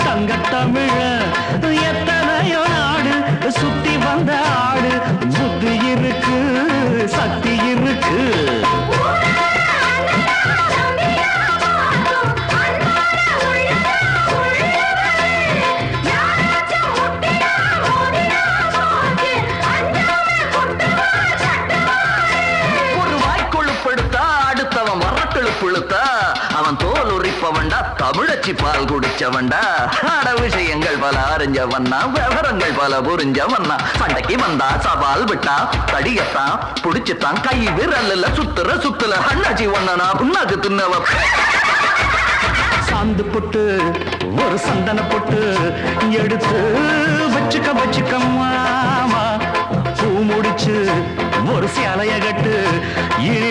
தங்கத்தமிழ எத்தனையோ நாடு சுத்தி வந்த ஆடு புத்தி இருக்கு சக்தி இருக்கு அவன் தோல் உரிப்பவன்டா தமிழச்சி பால் குடிச்சவன்டா ஆட விஷயங்கள் பல அறிஞ்சவன்னா விவரங்கள் பல புரிஞ்சவன்னா சண்டைக்கு வந்தா சவால் விட்டா தடியத்தான் புடிச்சுத்தான் கை விரல்ல சுத்துல அண்ணாச்சி ஒன்னா புண்ணாக்கு தின்னவ சாந்து பொட்டு ஒரு சந்தன பொட்டு எடுத்து வச்சுக்க மாமா பூ முடிச்சு ஒரு சேலைய கட்டு இனி